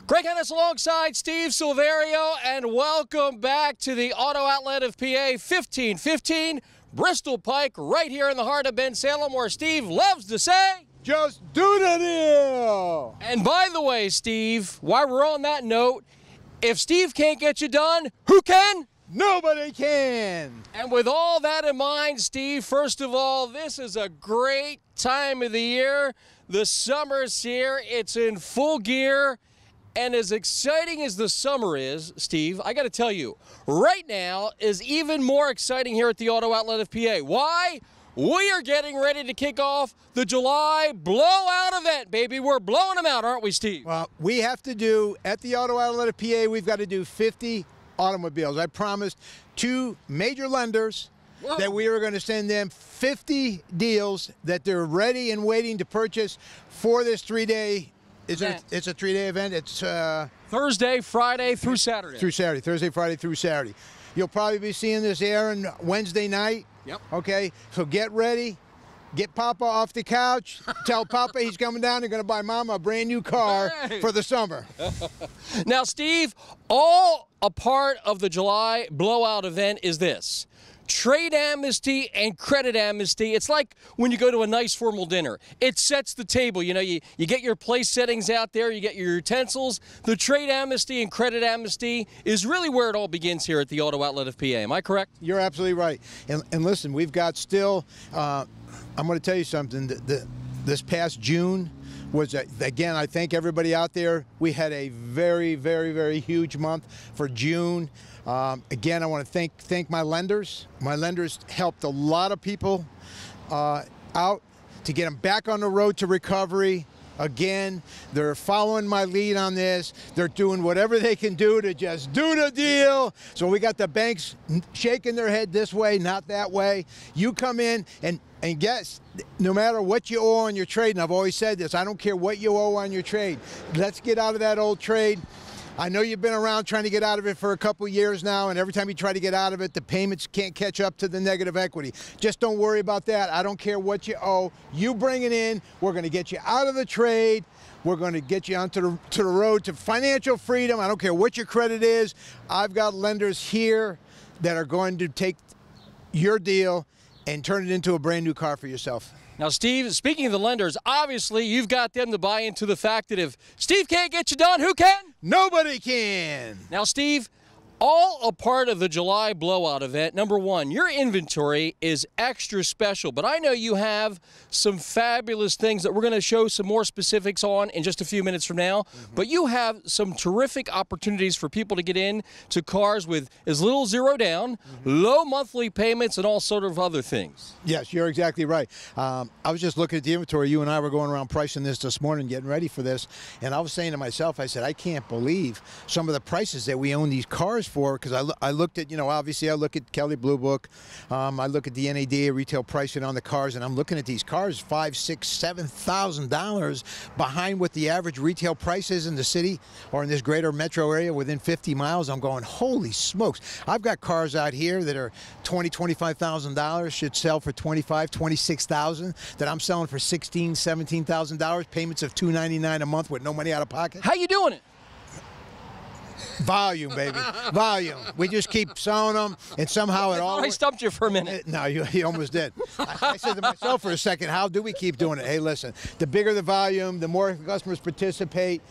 Greg Hennis alongside Steve Silverio, and welcome back to the Auto Outlet of PA, 1515 Bristol Pike, right here in the heart of Bensalem, where Steve loves to say, just do the deal! And by the way, Steve, while we're on that note, if Steve can't get you done, who can? Nobody can! And with all that in mind, Steve, first of all, this is a great time of the year. The summer's here. It's in full gear. And as exciting as the summer is, Steve, I got to tell you, right now is even more exciting here at the Auto Outlet of PA. Why? We are getting ready to kick off the July Blowout event, baby. We're blowing them out, aren't we, Steve? Well, we have to do, at the Auto Outlet of PA, we've got to do 50 automobiles. I promised two major lenders that we were going to send them 50 deals that they're ready and waiting to purchase for this three-day event. It's a three-day event. It's Thursday, Friday through Saturday. Thursday, Friday through Saturday. You'll probably be seeing this airing Wednesday night. Yep. Okay, so get ready. Get Papa off the couch. Tell Papa he's coming down. They're going to buy Mama a brand new car for the summer. Now, Steve, all a part of the July Blowout event is this: trade amnesty and credit amnesty. It's like when you go to a nice formal dinner. It sets the table. You know, you get your place settings out there, you get your utensils. The trade amnesty and credit amnesty is really where it all begins here at the Auto Outlet of PA. Am I correct? You're absolutely right. And listen, we've got still, I'm going to tell you something. This past June was, again, I thank everybody out there. We had a very, very, very huge month for June. Again, I want to thank my lenders. My lenders helped a lot of people out to get them back on the road to recovery. Again, they're following my lead on this. They're doing whatever they can do to just do the deal. So we got the banks shaking their head this way, not that way. You come in and guess, no matter what you owe on your trade, and I've always said this, I don't care what you owe on your trade. Let's get out of that old trade. I know you've been around trying to get out of it for a couple years now, and every time you try to get out of it, the payments can't catch up to the negative equity. Just don't worry about that. I don't care what you owe. You bring it in. We're going to get you out of the trade. We're going to get you onto the road to financial freedom. I don't care what your credit is. I've got lenders here that are going to take your deal and turn it into a brand new car for yourself. Now, Steve, speaking of the lenders, obviously you've got them to buy into the fact that if Steve can't get you done, who can? Nobody can. Now, Steve, all a part of the July Blowout event. Number one, your inventory is extra special, but I know you have some fabulous things that we're going to show some more specifics on in just a few minutes from now. But you have some terrific opportunities for people to get in to cars with as little zero down, low monthly payments, and all sort of other things. Yes, you're exactly right. I was just looking at the inventory. You and I were going around pricing this morning, getting ready for this, and I was saying to myself, I said, I can't believe some of the prices that we own these cars for, because I looked at, you know, obviously I look at Kelley Blue Book, I look at the NADA retail pricing on the cars, and I'm looking at these cars $5,000, $6,000, $7,000 behind what the average retail price is in the city or in this greater metro area within 50 miles. I'm going, holy smokes. I've got cars out here that are $20,000, $25,000, should sell for $25,000, $26,000, that I'm selling for $16,000, $17,000, payments of $299 a month with no money out of pocket. How you doing it? Volume, baby. Volume. We just keep selling them, and somehow it all... I stumped you for a minute. No, you almost did. I said to myself for a second, how do we keep doing it? Hey, listen, the bigger the volume, the more customers participate,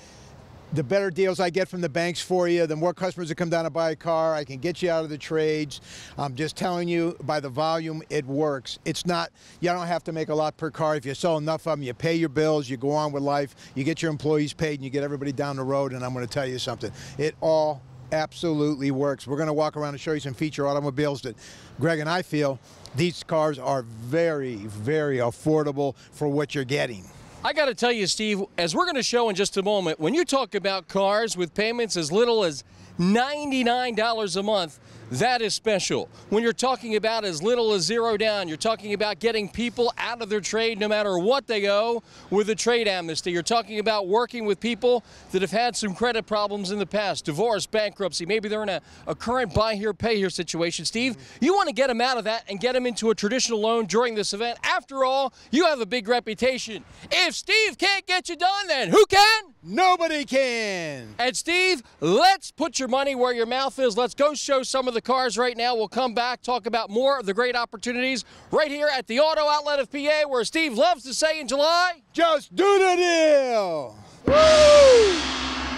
the better deals I get from the banks for you, the more customers that come down to buy a car, I can get you out of the trades. I'm just telling you, by the volume, it works. It's not, you don't have to make a lot per car. If you sell enough of them, you pay your bills, you go on with life, you get your employees paid, and you get everybody down the road, and I'm going to tell you something. It all absolutely works. We're going to walk around and show you some feature automobiles that Greg and I feel these cars are very, very affordable for what you're getting. I got to tell you, Steve, as we're going to show in just a moment, when you talk about cars with payments as little as $99 a month, that is special. When you're talking about as little as zero down, you're talking about getting people out of their trade no matter what they owe with a trade amnesty. You're talking about working with people that have had some credit problems in the past, divorce, bankruptcy, maybe they're in a current buy here, pay here situation. Steve, you want to get them out of that and get them into a traditional loan during this event. After all, you have a big reputation. If Steve can't get you done, then who can? Nobody can. And Steve, let's put your money where your mouth is. Let's go show some of the cars right now. We'll come back, talk about more of the great opportunities right here at the Auto Outlet of PA, where Steve loves to say in July, just do the deal. Woo!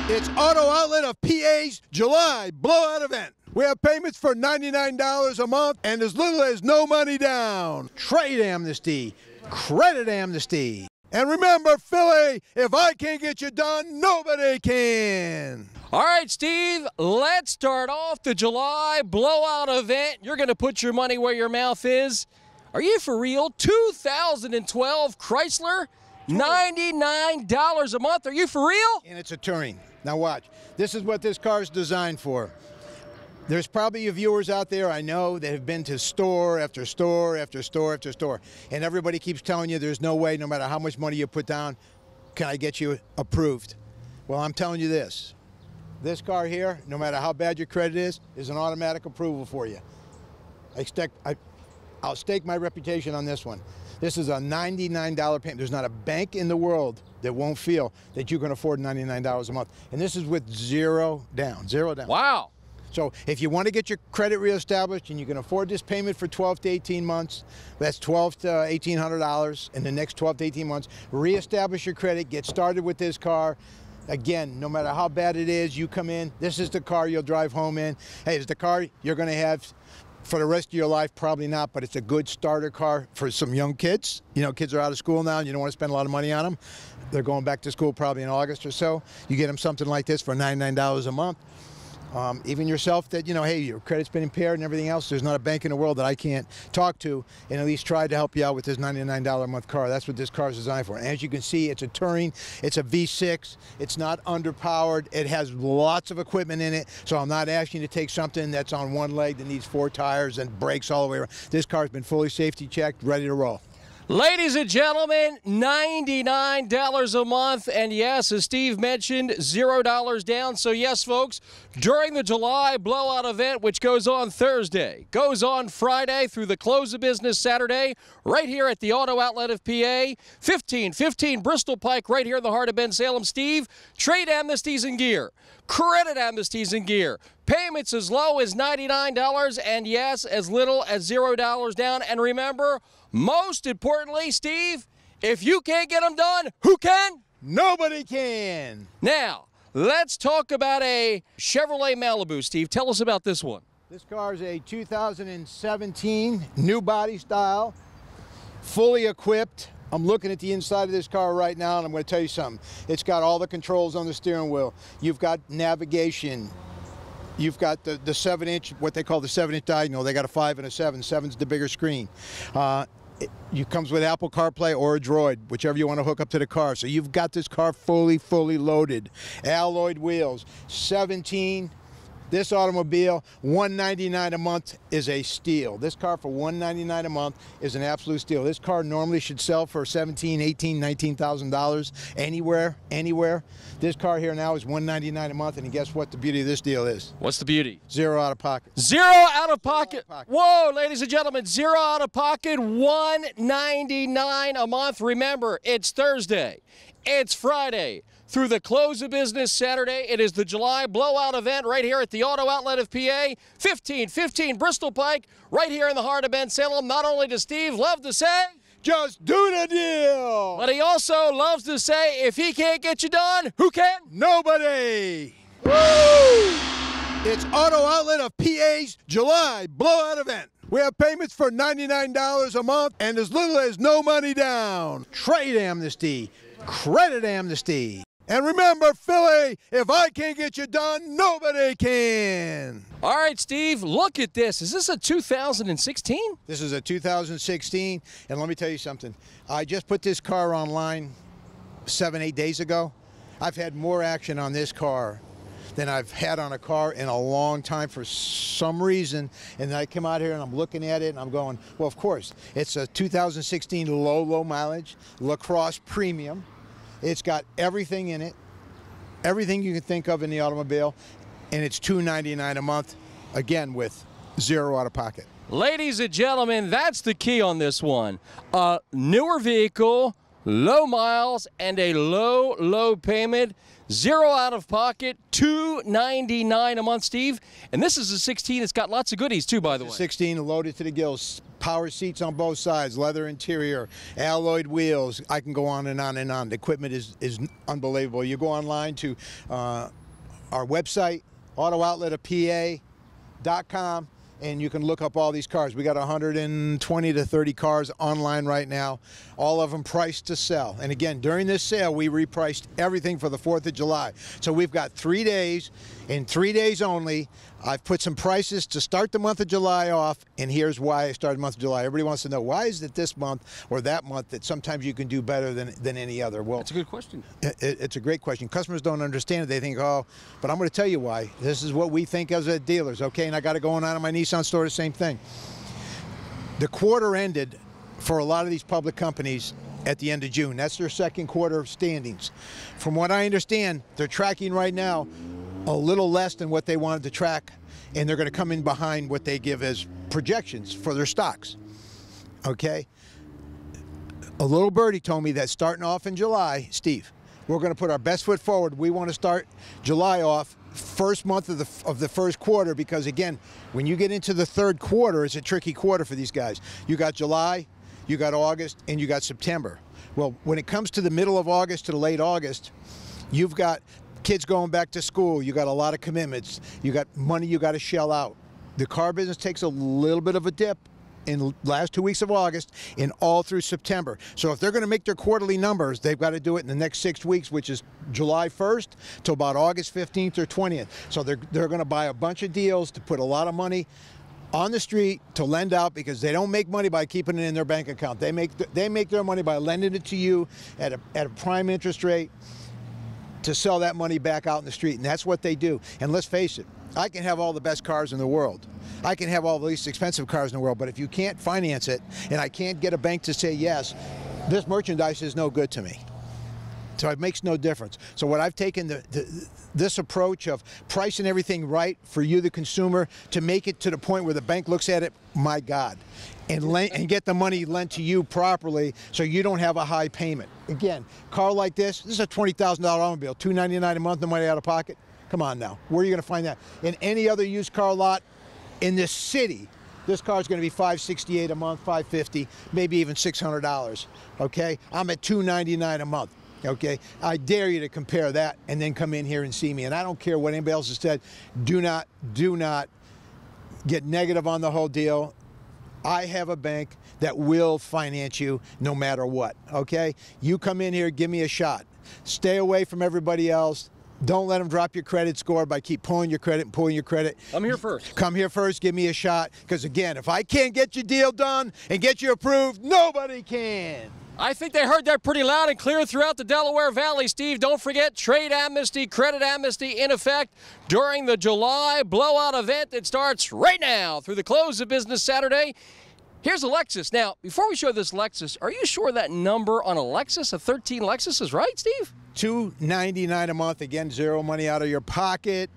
It's Auto Outlet of PA's July Blowout event. We have payments for $99 a month and as little as no money down. Trade amnesty, credit amnesty. And remember, Philly, if I can't get you done, nobody can. All right, Steve, let's start off the July Blowout event. You're going to put your money where your mouth is. Are you for real? 2012 Chrysler, $99 a month. Are you for real? And it's a touring. Now watch. This is what this car is designed for. There's probably viewers out there I know that have been to store after store after store after store, and everybody keeps telling you there's no way, no matter how much money you put down, can I get you approved. Well, I'm telling you this. This car here, no matter how bad your credit is an automatic approval for you. I'll stake my reputation on this one. This is a $99 payment. There's not a bank in the world that won't feel that you can afford $99 a month. And this is with zero down. Wow. So if you want to get your credit reestablished and you can afford this payment for 12 to 18 months, that's $1,200 to $1,800 in the next 12 to 18 months. Reestablish your credit, get started with this car. Again, no matter how bad it is, you come in, this is the car you'll drive home in. Hey, it's the car you're going to have for the rest of your life, probably not, but it's a good starter car for some young kids. You know, kids are out of school now and you don't want to spend a lot of money on them. They're going back to school probably in August or so. You get them something like this for $99 a month. Even yourself that, you know, hey, your credit's been impaired and everything else, there's not a bank in the world that I can't talk to and at least try to help you out with this $99 a month car. That's what this car is designed for. And as you can see, it's a touring, it's a V6, it's not underpowered, it has lots of equipment in it, so I'm not asking you to take something that's on one leg that needs 4 tires and brakes all the way around. This car's been fully safety checked, ready to roll. Ladies and gentlemen, $99 a month, and yes, as Steve mentioned, $0 down. So yes, folks, during the July Blowout event, which goes on Thursday, goes on Friday through the close of business Saturday, right here at the Auto Outlet of PA, 1515 Bristol Pike, right here in the heart of Bensalem. Steve, trade amnesties in gear, credit amnesties in gear, payments as low as $99, and yes, as little as $0 down. And remember, most importantly, Steve, if you can't get them done, who can? Nobody can. Now, let's talk about a Chevrolet Malibu. Steve, tell us about this one. This car is a 2017 new body style, fully equipped. I'm looking at the inside of this car right now, and I'm going to tell you something. It's got all the controls on the steering wheel. You've got navigation. You've got the 7-inch, what they call the 7-inch diagonal. They got a 5 and a 7. 7's the bigger screen. It comes with Apple CarPlay or a Droid, whichever you want to hook up to the car. So you've got this car fully loaded. Alloyed wheels, 17. This automobile, $199 a month is a steal. This car for $199 a month is an absolute steal. This car normally should sell for $17,000, $18,000, $19,000 anywhere. This car here now is $199 a month, and guess what the beauty of this deal is? What's the beauty? Zero out of pocket. Zero out of pocket. Whoa, ladies and gentlemen, zero out of pocket, $199 a month. Remember, it's Thursday, it's Friday. Through the close of business Saturday, it is the July Blowout event right here at the Auto Outlet of PA, 1515 Bristol Pike, right here in the heart of Bensalem. Not only does Steve love to say, just do the deal, but he also loves to say, if he can't get you done, who can? Nobody. Woo! It's Auto Outlet of PA's July Blowout event. We have payments for $99 a month and as little as no money down. Trade amnesty, credit amnesty. And remember, Philly, if I can't get you done, nobody can. All right, Steve, look at this. Is this a 2016? This is a 2016, and let me tell you something. I just put this car online 7-8 days ago. I've had more action on this car than I've had on a car in a long time for some reason. And then I come out here and I'm looking at it and I'm going, well, of course, it's a 2016 low mileage LaCrosse Premium. It's got everything in it, everything you can think of in the automobile, and it's $299 a month, again, with zero out of pocket. Ladies and gentlemen, that's the key on this one. A newer vehicle, low miles, and a low payment. Zero out of pocket, $299 a month, Steve. And this is a 16. It's got lots of goodies, too, by the way. 16 loaded to the gills. Power seats on both sides, leather interior, alloyed wheels. I can go on and on and on. The equipment is unbelievable. You go online to our website, autooutletofpa.com. And you can look up all these cars. We got 120 to 30 cars online right now, all of them priced to sell. And again, during this sale, we repriced everything for the 4th of July. So we've got 3 days, in 3 days only. I've put some prices to start the month of July off, and here's why I started the month of July. Everybody wants to know, why is it this month or that month that sometimes you can do better than any other? Well, that's a good question. It's a great question. Customers don't understand it. They think, oh, but I'm going to tell you why. This is what we think as dealers, okay? And I got it going on in my Nissan store, the same thing. The quarter ended for a lot of these public companies at the end of June. That's their second quarter standings. From what I understand, they're tracking right now a little less than what they wanted to track, and they're going to come in behind what they give as projections for their stocks. Okay? A little birdie told me that starting off in July, Steve, we're going to put our best foot forward. We want to start July off first month of the first quarter, because again, when you get into the third quarter, it's a tricky quarter for these guys. You got July, you got August, and you got September. Well, when it comes to the middle of August to the late August, you've got kids going back to school. You got a lot of commitments. You got money you got to shell out. The car business takes a little bit of a dip in the last 2 weeks of August and all through September. So if they're going to make their quarterly numbers, they've got to do it in the next 6 weeks, which is July 1st to about August 15th or 20th. So they're going to buy a bunch of deals to put a lot of money on the street to lend out, because they don't make money by keeping it in their bank account. They make their money by lending it to you at a prime interest rate to sell that money back out in the street, and that's what they do. And let's face it, I can have all the best cars in the world. I can have all the least expensive cars in the world, but if you can't finance it and I can't get a bank to say yes, this merchandise is no good to me. So it makes no difference. So what I've taken this approach of pricing everything right for you, the consumer, to make it to the point where the bank looks at it, my God, and get the money lent to you properly so you don't have a high payment. Again, car like this is a $20,000 automobile, $299 a month, no money out of pocket. Come on now, where are you going to find that? In any other used car lot in this city, this car is going to be $568 a month, $550, maybe even $600. Okay, I'm at $299 a month. Okay, I dare you to compare that and then come in here and see me. And I don't care what anybody else has said. Do not get negative on the whole deal. I have a bank that will finance you no matter what. Okay, you come in here, give me a shot. Stay away from everybody else. Don't let them drop your credit score by keep pulling your credit and pulling your credit. I'm here first. Come here first, give me a shot. Because again, if I can't get your deal done and get you approved, nobody can. I think they heard that pretty loud and clear throughout the Delaware Valley, Steve. Don't forget, trade amnesty, credit amnesty in effect during the July Blowout event that starts right now through the close of business Saturday. Here's a Lexus. Now, before we show this Lexus, are you sure that number on a Lexus, a 13 Lexus, is right, Steve? $299 a month. Again, zero money out of your pocket.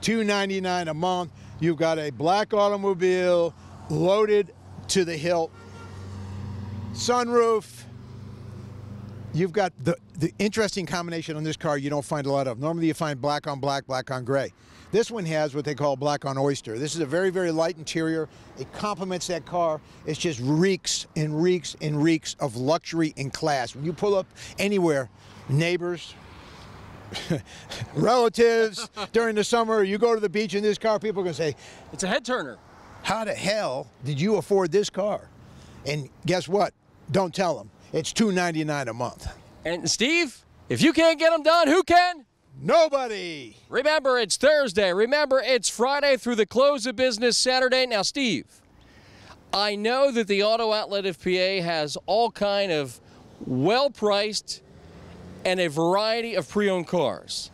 $299 a month. You've got a black automobile loaded to the hilt. Sunroof. You've got the interesting combination on this car you don't find a lot of. Normally you find black on black, black on gray. This one has what they call black on oyster. This is a very, very light interior. It complements that car. It just reeks and reeks and reeks of luxury and class. When you pull up anywhere, neighbors, relatives, during the summer, you go to the beach in this car, people are going to say, it's a head turner. How the hell did you afford this car? And guess what? Don't tell them. It's $299 a month. And Steve, if you can't get them done, who can? Nobody. Remember, it's Thursday. Remember, it's Friday through the close of business Saturday. Now, Steve, I know that the Auto Outlet of PA has all kind of well-priced and a variety of pre-owned cars.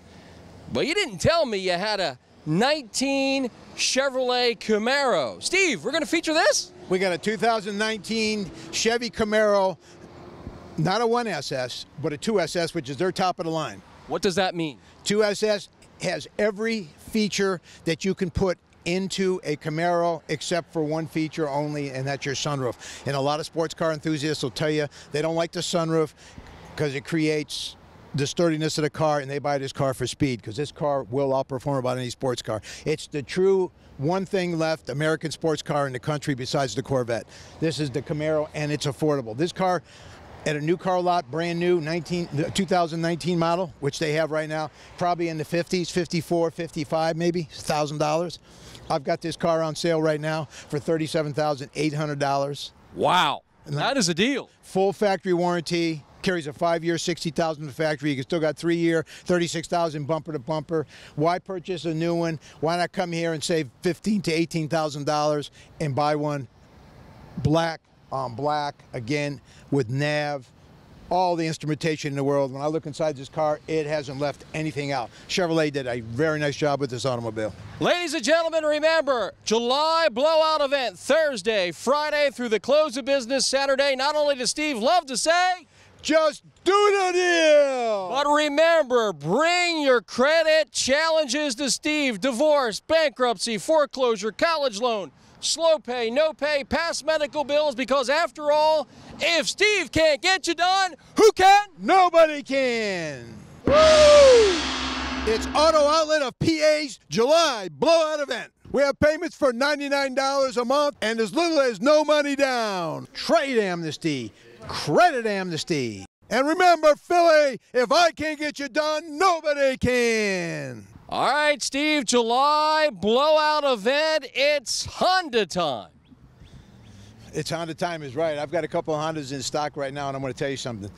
But you didn't tell me you had a 19 Chevrolet Camaro. Steve, we're going to feature this? We got a 2019 Chevy Camaro, not a 1SS, but a 2SS, which is their top of the line. What does that mean? 2SS has every feature that you can put into a Camaro except for one feature only, and that's your sunroof. And a lot of sports car enthusiasts will tell you they don't like the sunroof because it creates the sturdiness of the car, and they buy this car for speed because this car will outperform about any sports car. It's the true one thing left American sports car in the country besides the Corvette. This is the Camaro, and it's affordable. This car at a new car lot, brand new, 2019 model, which they have right now, probably in the 50s, 54, 55 maybe, $1,000. I've got this car on sale right now for $37,800. Wow, that is a deal. Full factory warranty. Carries a 5-year, 60,000 in the factory. You still got 3-year, 36,000 bumper to bumper. Why purchase a new one? Why not come here and save $15,000 to $18,000 and buy one black on black, again, with nav, all the instrumentation in the world. When I look inside this car, it hasn't left anything out. Chevrolet did a very nice job with this automobile. Ladies and gentlemen, remember, July blowout event, Thursday, Friday through the close of business Saturday. Not only does Steve love to say, just do the deal! But remember, bring your credit challenges to Steve. Divorce, bankruptcy, foreclosure, college loan, slow pay, no pay, past medical bills, because after all, if Steve can't get you done, who can? Nobody can! Woo! It's Auto Outlet of PA's July blowout event. We have payments for $99 a month and as little as no money down. Trade amnesty. Credit amnesty. And remember, Philly, if I can't get you done, nobody can. All right, Steve, July blowout event, it's Honda time. It's Honda time is right. I've got a couple of Hondas in stock right now, and I'm going to tell you something.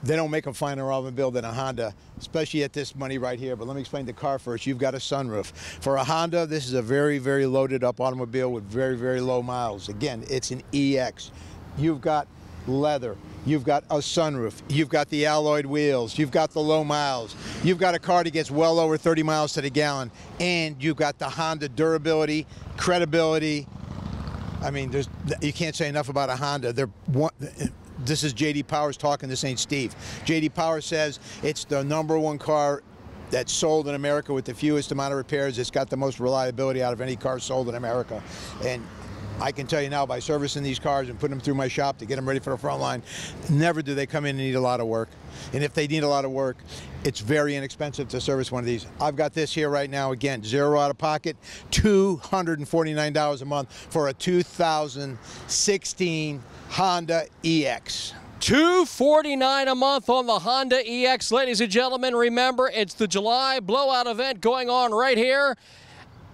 They don't make a finer automobile than a Honda, especially at this money right here. But let me explain the car first. You've got a sunroof. For a Honda, this is a very, very loaded up automobile with very, very low miles. Again, it's an EX. You've got leather, you've got a sunroof, you've got the alloyed wheels, you've got the low miles, you've got a car that gets well over 30 miles to the gallon, and you've got the Honda durability, credibility. I mean, you can't say enough about a Honda. This is J.D. Powers talking, this ain't Steve. J.D. Powers says it's the #1 car that's sold in America with the fewest amount of repairs. It's got the most reliability out of any car sold in America. And I can tell you now, by servicing these cars and putting them through my shop to get them ready for the front line, never do they come in and need a lot of work. And if they need a lot of work, it's very inexpensive to service one of these. I've got this here right now, again, zero out of pocket, $249 a month for a 2016 Honda EX. $249 a month on the Honda EX. Ladies and gentlemen, remember, it's the July blowout event going on right here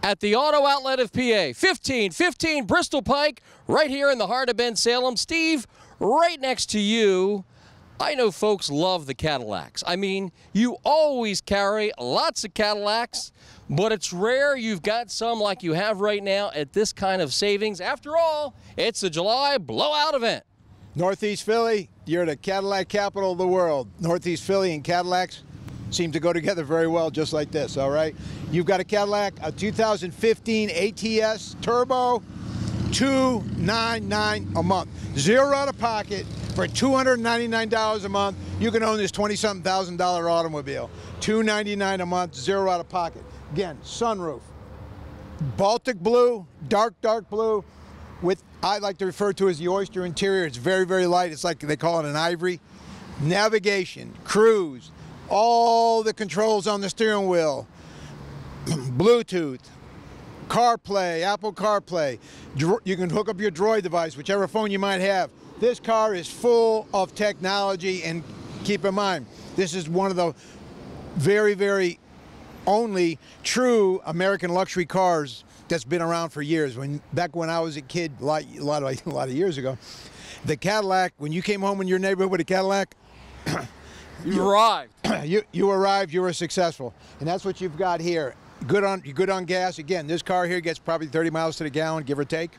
at the Auto Outlet of PA. 1515 Bristol Pike, right here in the heart of Bensalem. Steve, right next to you, I know folks love the Cadillacs. I mean, you always carry lots of Cadillacs, but it's rare you've got some like you have right now at this kind of savings. After all, it's the July blowout event. Northeast Philly, you're the Cadillac capital of the world. Northeast Philly and Cadillacs seem to go together very well, just like this, all right? You've got a Cadillac, a 2015 ATS Turbo, $299 a month. Zero out of pocket for $299 a month. You can own this $20-something thousand automobile. $299 a month, zero out of pocket. Again, sunroof, Baltic blue, dark blue, with, I like to refer to as the oyster interior. It's very, very light. It's like they call it an ivory. Navigation, cruise, all the controls on the steering wheel, Bluetooth, CarPlay, Apple CarPlay. You can hook up your Droid device, whichever phone you might have. This car is full of technology, and keep in mind, this is one of the very, very only true American luxury cars that's been around for years. Back when I was a kid, a lot of years ago, the Cadillac, when you came home in your neighborhood with a Cadillac, you arrived. You arrived, you were successful. And that's what you've got here. You're good on gas. Again, this car here gets probably 30 miles to the gallon, give or take.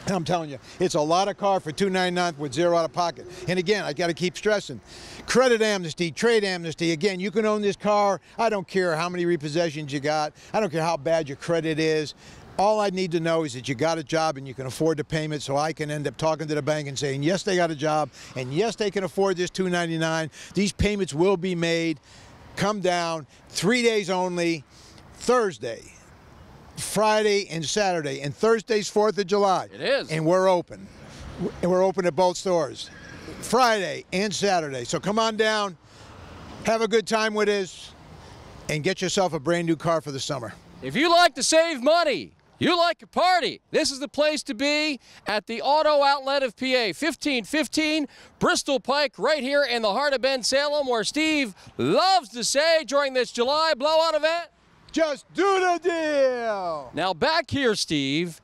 And I'm telling you, it's a lot of car for $299 with zero out of pocket. And again, I got to keep stressing, credit amnesty, trade amnesty. Again, you can own this car. I don't care how many repossessions you got. I don't care how bad your credit is. All I need to know is that you got a job and you can afford the payment, so I can end up talking to the bank and saying, yes, they got a job, and yes, they can afford this $299. These payments will be made. Come down, 3 days only, Thursday, Friday, and Saturday. And Thursday's 4th of July. It is. And we're open. And we're open at both stores, Friday and Saturday. So come on down, have a good time with us, and get yourself a brand new car for the summer. If you like to save money, you like a party, this is the place to be at the Auto Outlet of PA, 1515 Bristol Pike, right here in the heart of Bensalem, where Steve loves to say during this July blowout event, just do the deal. Now back here, Steve,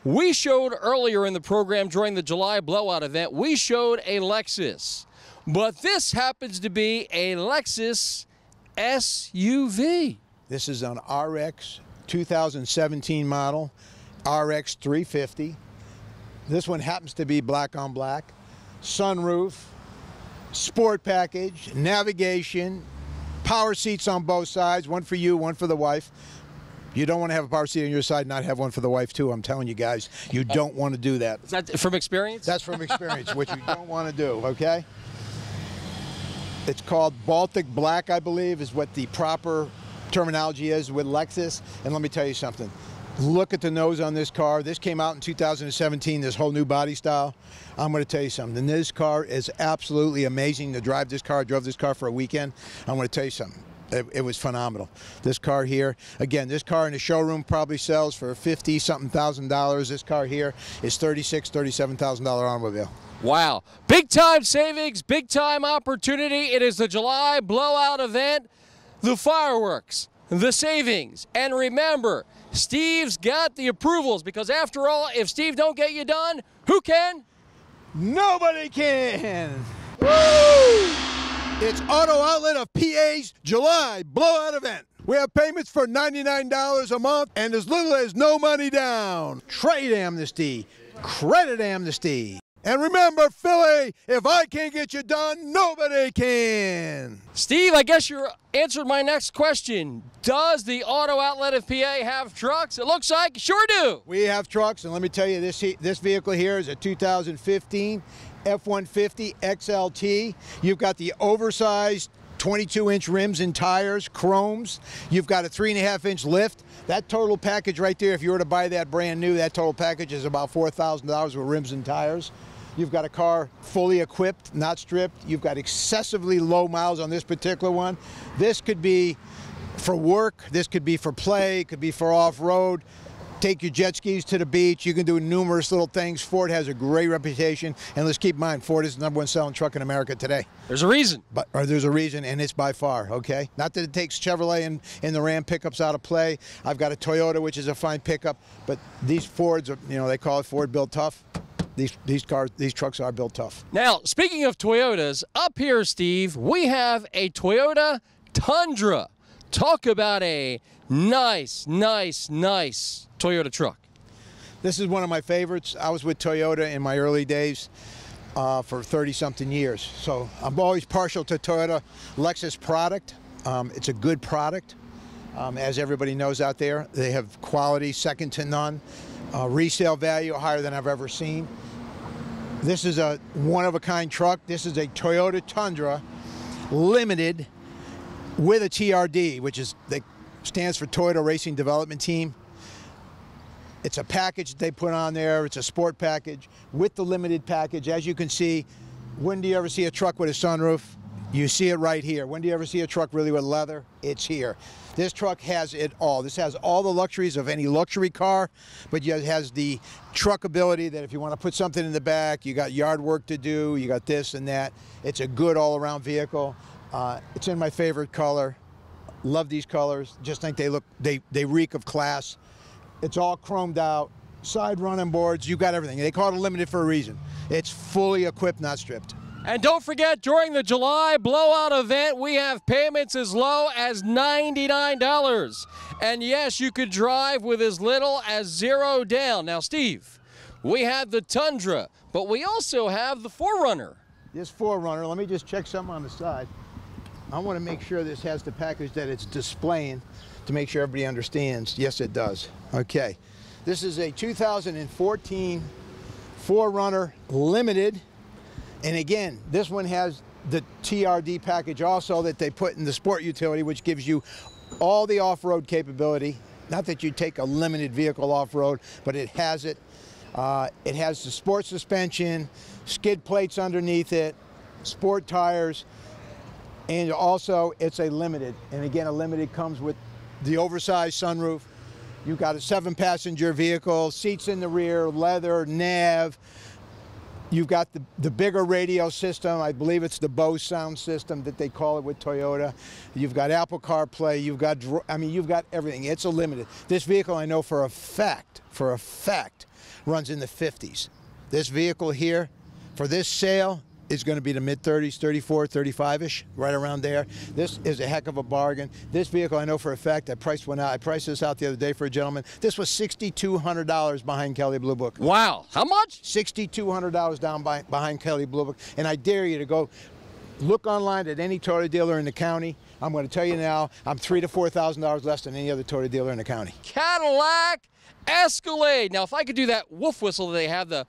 we showed earlier in the program during the July blowout event, we showed a Lexus, but this happens to be a Lexus SUV. This is an RX 2017 model, RX 350. This one happens to be black on black. Sunroof, sport package, navigation, power seats on both sides, one for you, one for the wife. You don't want to have a power seat on your side and not have one for the wife too. I'm telling you guys, you don't want to do that. Is that from experience? That's from experience, which you don't want to do, okay? It's called Baltic Black, I believe, is what the proper terminology is with Lexus. And let me tell you something. Look at the nose on this car. This came out in 2017, this whole new body style. I'm going to tell you something. This car is absolutely amazing to drive this car. I drove this car for a weekend. I'm going to tell you something. It was phenomenal. This car here, again, this car in the showroom probably sells for $50-something thousand. This car here is $36,000, $37,000 automobile. Wow. Big time savings, big time opportunity. It is the July blowout event. The fireworks, the savings, and remember, Steve's got the approvals, because after all, if Steve don't get you done, who can? Nobody can. Woo! It's Auto Outlet of PA's July blowout event. We have payments for $99 a month and as little as no money down. Trade amnesty, credit amnesty. And remember, Philly, if I can't get you done, nobody can. Steve, I guess you answered my next question. Does the Auto Outlet of PA have trucks? It looks like sure do. We have trucks, and let me tell you, this vehicle here is a 2015 F-150 XLT. You've got the oversized 22-inch rims and tires, chromes. You've got a 3.5-inch lift. That total package right there, if you were to buy that brand new, that total package is about $4,000 with rims and tires. You've got a car fully equipped, not stripped. You've got excessively low miles on this particular one. This could be for work. This could be for play. It could be for off-road. Take your jet skis to the beach. You can do numerous little things. Ford has a great reputation. And let's keep in mind, Ford is the #1 selling truck in America today. There's a reason. There's a reason, and it's by far, okay? Not that it takes Chevrolet and the Ram pickups out of play. I've got a Toyota, which is a fine pickup. But these Fords, are, they call it Ford built tough. These trucks are built tough. Now, speaking of Toyotas, up here, Steve, we have a Toyota Tundra. Talk about a nice Toyota truck. This is one of my favorites. I was with Toyota in my early days for 30-something years. So I'm always partial to Toyota Lexus product. It's a good product. As everybody knows out there, they have quality second to none. Resale value higher than I've ever seen. This is a one-of-a-kind truck. This is a Toyota Tundra Limited with a TRD, which stands for Toyota Racing Development Team. It's a package that they put on there. It's a sport package with the limited package. As you can see, when do you ever see a truck with a sunroof? You see it right here. When do you ever see a truck really with leather? It's here. This truck has it all. This has all the luxuries of any luxury car, but it has the truck ability that if you want to put something in the back, you got yard work to do, you got this and that. It's a good all-around vehicle. It's in my favorite color. Love these colors. Just think they reek of class. It's all chromed out, side running boards, you got everything. They call it a limited for a reason. It's fully equipped, not stripped. And don't forget, during the July blowout event, we have payments as low as $99. And yes, you could drive with as little as $0 down. Now, Steve, we had the Tundra, but we also have the 4Runner. This 4Runner, let me just check something on the side. I want to make sure this has the package that it's displaying to make sure everybody understands. Yes, it does. Okay. This is a 2014 4Runner Limited. And again, this one has the TRD package also that they put in the sport utility, which gives you all the off-road capability. Not that you take a limited vehicle off-road, but it has it. It has the sport suspension, skid plates underneath it, sport tires, and also it's a limited. And again, a limited comes with the oversized sunroof. You've got a 7-passenger vehicle, seats in the rear, leather, nav. You've got the bigger radio system. I believe it's the Bose sound system that they call it with Toyota. You've got Apple CarPlay. You've got everything. It's a limited. This vehicle, I know for a fact, runs in the 50s. This vehicle here, for this sale, is going to be the mid-30s, 34, 35-ish, right around there. This is a heck of a bargain. This vehicle, I know for a fact, I priced this out the other day for a gentleman. This was $6,200 behind Kelley Blue Book. Wow, how much? $6,200 down behind Kelley Blue Book. And I dare you to go look online at any Toyota dealer in the county. I'm going to tell you now, I'm $3,000 to $4,000 less than any other Toyota dealer in the county. Cadillac Escalade. Now, if I could do that wolf whistle that they have, the,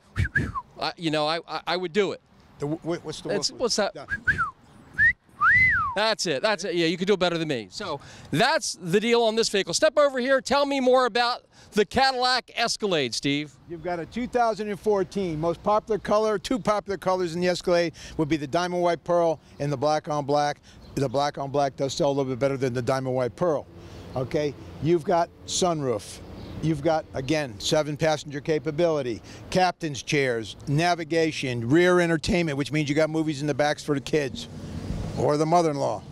I would do it. What's the wolf? What's that? Yeah. That's it. That's it. Yeah, you could do it better than me. So that's the deal on this vehicle. Step over here. Tell me more about the Cadillac Escalade, Steve. You've got a 2014 most popular color. Two popular colors in the Escalade would be the diamond white pearl and the black on black. The black on black does sell a little bit better than the diamond white pearl. Okay, you've got sunroof. You've got, again, 7-passenger capability, captain's chairs, navigation, rear entertainment, which means you got movies in the backs for the kids, or the mother-in-law,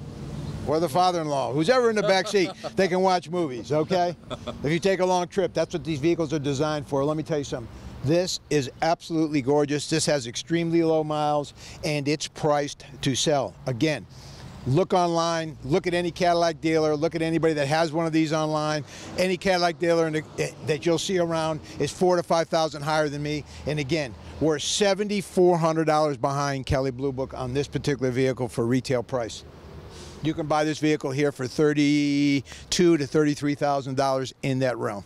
or the father-in-law, who's ever in the back seat, they can watch movies, okay? If you take a long trip, that's what these vehicles are designed for. Let me tell you something. This is absolutely gorgeous. This has extremely low miles, and it's priced to sell. Again, look online, look at any Cadillac dealer, look at anybody that has one of these online. Any Cadillac dealer that you'll see around is $4,000 to $5,000 higher than me. And again, we're $7,400 behind Kelley Blue Book on this particular vehicle for retail price. You can buy this vehicle here for $32,000 to $33,000 in that realm.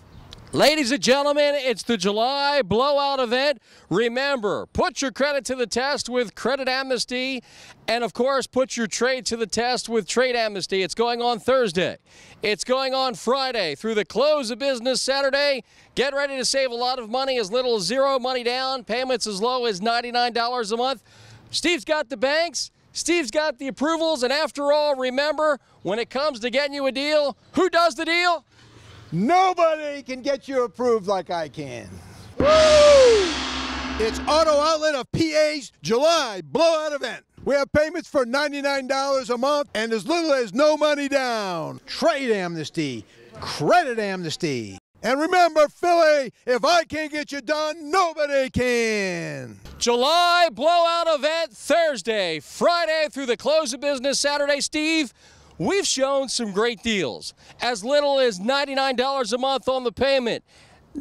Ladies and gentlemen, it's the July Blowout event. Remember, put your credit to the test with Credit Amnesty, and of course, put your trade to the test with Trade Amnesty. It's going on Thursday. It's going on Friday through the close of business Saturday. Get ready to save a lot of money, as little as zero money down, payments as low as $99 a month. Steve's got the banks. Steve's got the approvals, and after all, remember, when it comes to getting you a deal, who does the deal? Nobody can get you approved like I can. Woo! It's Auto Outlet of PA's July Blowout event. We have payments for $99 a month and as little as no money down. Trade Amnesty, Credit Amnesty. And remember, Philly, if I can't get you done, nobody can. July Blowout event Thursday, Friday through the close of business Saturday. Steve, we've shown some great deals. As little as $99 a month on the payment.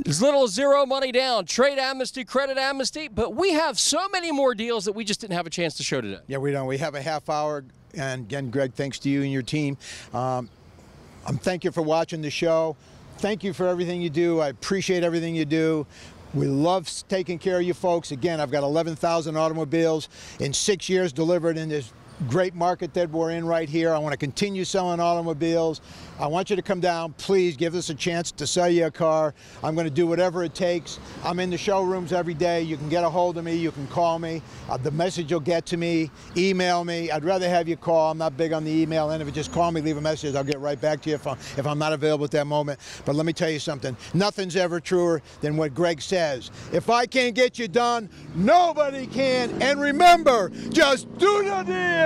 As little as zero money down. Trade Amnesty, Credit Amnesty. But we have so many more deals that we just didn't have a chance to show today. Yeah, we don't. We have a half hour. And again, Greg, thanks to you and your team. Thank you for watching the show. Thank you for everything you do. I appreciate everything you do. We love taking care of you folks. Again, I've got 11,000 automobiles in 6 years delivered in this great market that we're in right here. I want to continue selling automobiles. I want you to come down. Please give us a chance to sell you a car. I'm going to do whatever it takes. I'm in the showrooms every day. You can get a hold of me. You can call me. The message will get to me. Email me. I'd rather have you call. I'm not big on the email end of it. Just call me, leave a message. I'll get right back to you if I'm not available at that moment. But let me tell you something. Nothing's ever truer than what Greg says. If I can't get you done, nobody can. And remember, just do the deal.